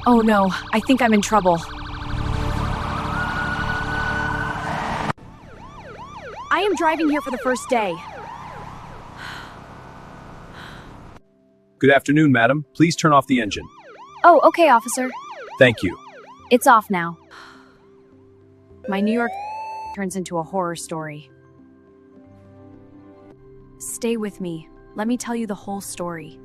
Oh no, I think I'm in trouble. I am driving here for the first day. Good afternoon, madam. Please turn off the engine. Oh, okay, officer. Thank you. It's off now. My New York turns into a horror story. Stay with me. Let me tell you the whole story.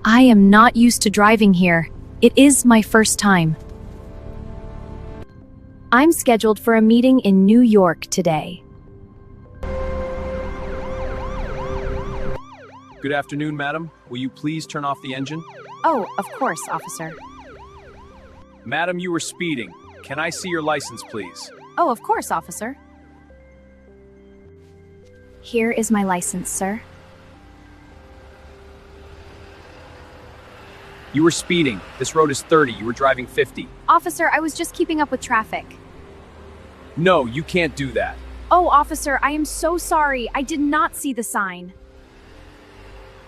I am not used to driving here. It is my first time. I'm scheduled for a meeting in New York today. Good afternoon, madam. Will you please turn off the engine? Oh, of course, officer. Madam, you were speeding. Can I see your license, please? Oh, of course, officer. Here is my license, sir. You were speeding. This road is 30. You were driving 50. Officer, I was just keeping up with traffic. No, you can't do that. Oh, officer, I am so sorry. I did not see the sign.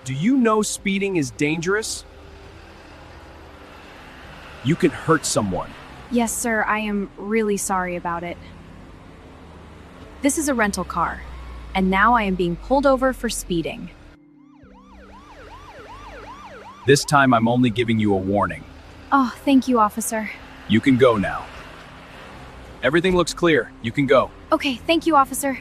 Do you know speeding is dangerous? You can hurt someone. Yes, sir, I am really sorry about it. This is a rental car, and now I am being pulled over for speeding. This time I'm only giving you a warning. Oh, thank you, officer. You can go now. Everything looks clear. You can go. Okay, thank you, officer.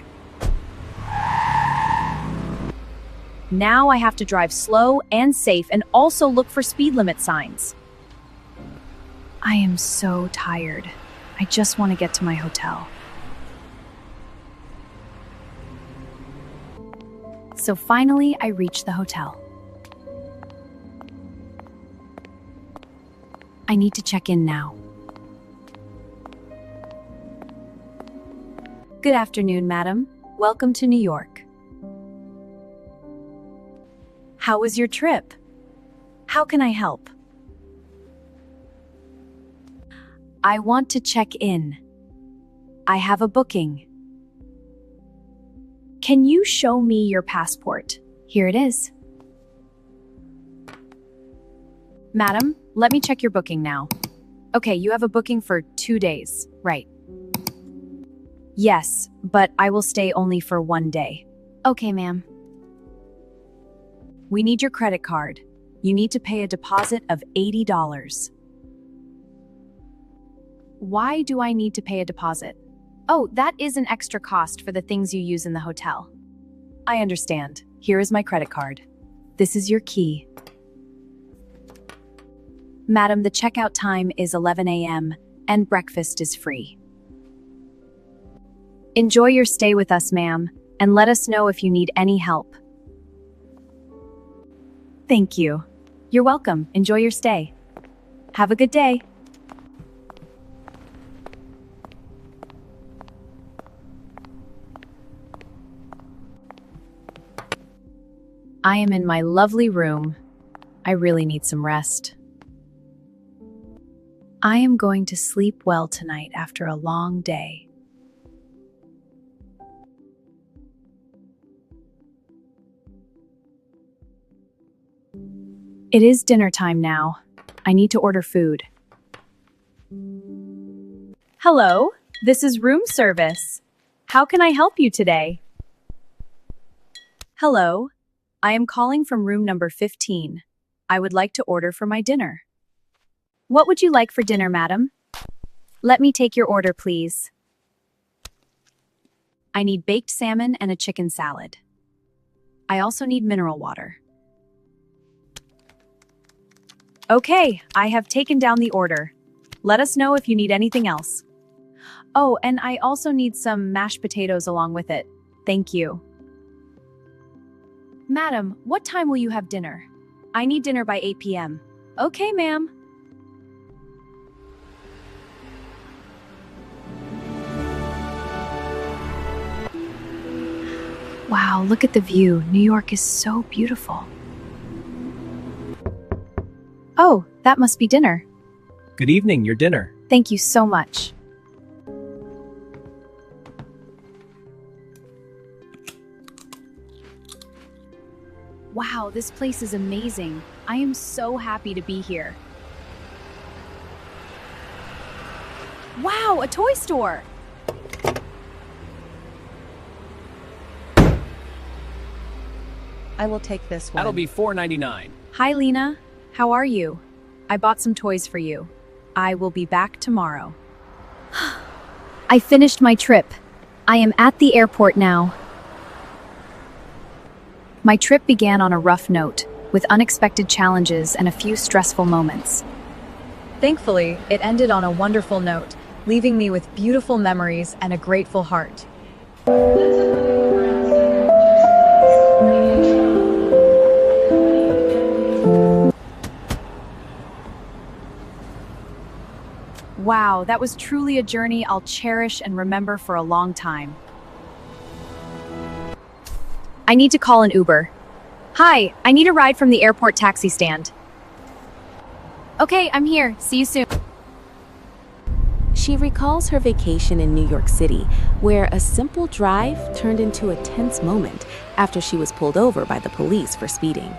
Now I have to drive slow and safe and also look for speed limit signs. I am so tired. I just want to get to my hotel. So finally, I reach the hotel. I need to check in now. Good afternoon, madam. Welcome to New York. How was your trip? How can I help? I want to check in. I have a booking. Can you show me your passport? Here it is. Madam, let me check your booking now. Okay, you have a booking for 2 days, right? Yes, but I will stay only for 1 day. Okay, ma'am. We need your credit card. You need to pay a deposit of $80. Why do I need to pay a deposit? Oh, that is an extra cost for the things you use in the hotel. I understand. Here is my credit card. This is your key. Madam, the checkout time is 11 a.m. and breakfast is free. Enjoy your stay with us, ma'am, and let us know if you need any help. Thank you. You're welcome. Enjoy your stay. Have a good day. I am in my lovely room. I really need some rest. I am going to sleep well tonight after a long day. It is dinner time now. I need to order food. Hello, this is room service. How can I help you today? Hello, I am calling from room number 15. I would like to order for my dinner. What would you like for dinner, madam? Let me take your order, please. I need baked salmon and a chicken salad. I also need mineral water. Okay, I have taken down the order. Let us know if you need anything else. Oh, and I also need some mashed potatoes along with it. Thank you. Madam, what time will you have dinner? I need dinner by 8 p.m. Okay, ma'am. Wow, look at the view. New York is so beautiful. Oh, that must be dinner. Good evening, your dinner. Thank you so much. Wow, this place is amazing. I am so happy to be here. Wow, a toy store! I will take this one. That'll be $4.99. Hi, Lena. How are you? I bought some toys for you. I will be back tomorrow. I finished my trip. I am at the airport now. My trip began on a rough note, with unexpected challenges and a few stressful moments. Thankfully, it ended on a wonderful note, leaving me with beautiful memories and a grateful heart. Wow, that was truly a journey I'll cherish and remember for a long time. I need to call an Uber. Hi, I need a ride from the airport taxi stand. Okay, I'm here. See you soon. She recalls her vacation in New York City, where a simple drive turned into a tense moment after she was pulled over by the police for speeding.